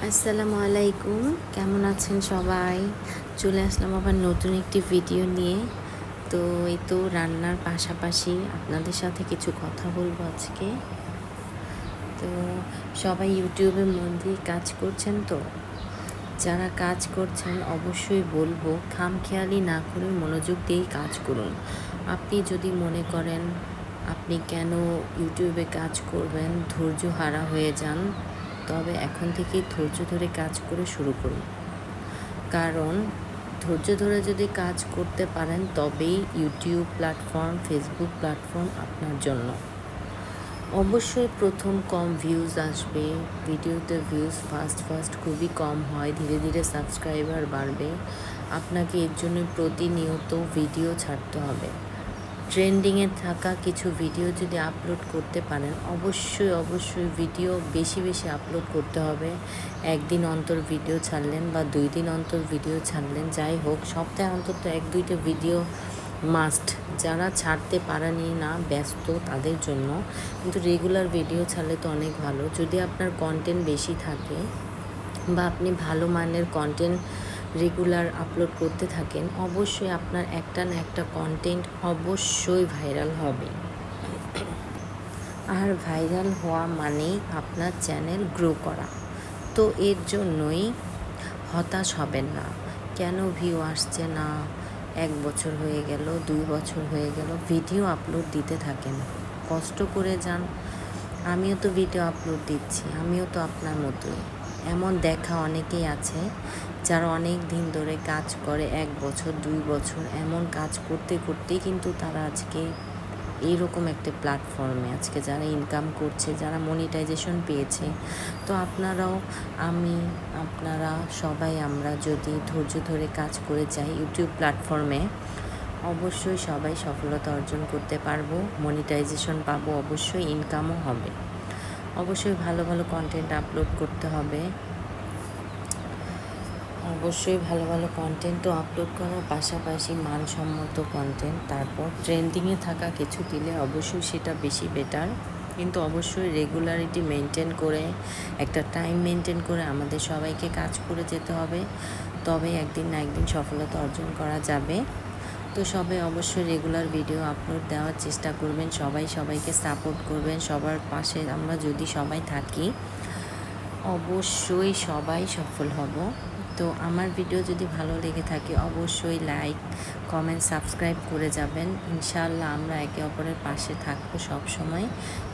আসসালামু আলাইকুম, কেমন আছেন সবাই? চলে আসলাম আবার নতুন একটি ভিডিও নিয়ে। তো এই তো রান্নার পাশাপাশি আপনাদের সাথে কিছু কথা বলবো আজকে। তো সবাই ইউটিউবের মধ্যেই কাজ করছেন, তো যারা কাজ করছেন অবশ্যই বলবো খামখেয়ালি না করে মনোযোগ দিয়েই কাজ করুন। আপনি যদি মনে করেন আপনি কেন ইউটিউবে কাজ করবেন, ধৈর্য হারা হয়ে যান, তবে এখন থেকেই ধৈর্য ধরে কাজ করে শুরু করুন। কারণ ধৈর্য ধরে যদি কাজ করতে পারেন তবেই ইউটিউব প্ল্যাটফর্ম, ফেসবুক প্ল্যাটফর্ম আপনার জন্য। অবশ্যই প্রথম কম ভিউজ আসবে, ভিডিওতে ভিউজ ফার্স্ট খুবই কম হয়, ধীরে ধীরে সাবস্ক্রাইবার বাড়বে। আপনাকে এর জন্য প্রতিনিয়ত ভিডিও ছাড়তে হবে। ট্রেন্ডিংয়ে থাকা কিছু ভিডিও যদি আপলোড করতে পারেন, অবশ্যই ভিডিও বেশি আপলোড করতে হবে। একদিন অন্তর ভিডিও ছাড়লেন বা 2 দিন অন্তর ভিডিও ছাড়লেন, যাই হোক সপ্তাহে অন্তত 1-2টা ভিডিও মাস্ট। যারা ছাড়তে পারেনি না, ব্যস্ত, তাদের জন্য। কিন্তু রেগুলার ভিডিও ছাড়লে তো অনেক ভালো। যদি আপনার কন্টেন্ট বেশি থাকে বা আপনি ভালো মানের কন্টেন্ট রেগুলার আপলোড করতে থাকেন, অবশ্যই আপনার একটা না একটা কন্টেন্ট অবশ্যই ভাইরাল হবে। আর ভাইরাল হওয়া মানেই আপনার চ্যানেল গ্রো করা। তো এর জন্যই হতাশ হবেন না। কেন ভিউ আসছে না, 1 বছর হয়ে গেল, 2 বছর হয়ে গেল, ভিডিও আপলোড দিতে থাকেন, কষ্ট করে যান। আমিও তো ভিডিও আপলোড দিচ্ছি, আমিও তো আপনার মতোই। এমন দেখা অনেকেই আছে যারা অনেক দিন ধরে কাজ করে, 1 বছর 2 বছর, এমন কাজ করতেই কিন্তু তারা আজকে এইরকম একটা প্ল্যাটফর্মে আজকে যারা ইনকাম করছে, যারা মনিটাইজেশন পেয়েছে। তো আপনারাও, আমি, আপনারা সবাই আমরা যদি ধৈর্য ধরে কাজ করে যাই ইউটিউব প্ল্যাটফর্মে, অবশ্যই সবাই সফলতা অর্জন করতে পারবো, মনিটাইজেশন পাবো, অবশ্যই ইনকামও হবে। অবশ্যই ভালো কন্টেন্ট আপলোড করতে হবে। অবশ্যই ভালো কন্টেন্টও আপলোড করার পাশাপাশি মানসম্মত কন্টেন্ট, তারপর ট্রেন্ডিংয়ে থাকা কিছু দিলে অবশ্যই সেটা বেশি বেটার। কিন্তু অবশ্যই রেগুলারিটি মেনটেন করে, একটা টাইম মেনটেন করে আমাদের সবাইকে কাজ করে যেতে হবে, তবে একদিন না একদিন সফলতা অর্জন করা যাবে। তো সবাই অবশ্যই রেগুলার ভিডিও আপলোড দেওয়ার চেষ্টা করবেন, সবাইকে সাপোর্ট করবেন। সবার পাশে আমরা যদি সবাই থাকি, অবশ্যই সবাই সফল হব। তো আমার ভিডিও যদি ভালো লেগে থাকে অবশ্যই লাইক, কমেন্ট, সাবস্ক্রাইব করে যাবেন। ইনশাআল্লাহ আমরা একে অপরের পাশে থাকবো সব সময়।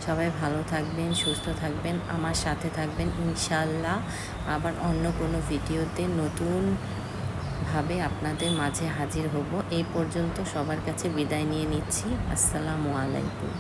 সবাই ভালো থাকবেন, সুস্থ থাকবেন, আমার সাথে থাকবেন। ইনশাআল্লাহ আবার অন্য কোনো ভিডিওতে নতুনভাবে আপনাদের মাঝে হাজির হব। এই পর্যন্ত সবার কাছে বিদায় নিয়ে নিচ্ছি। আসসালামু আলাইকুম।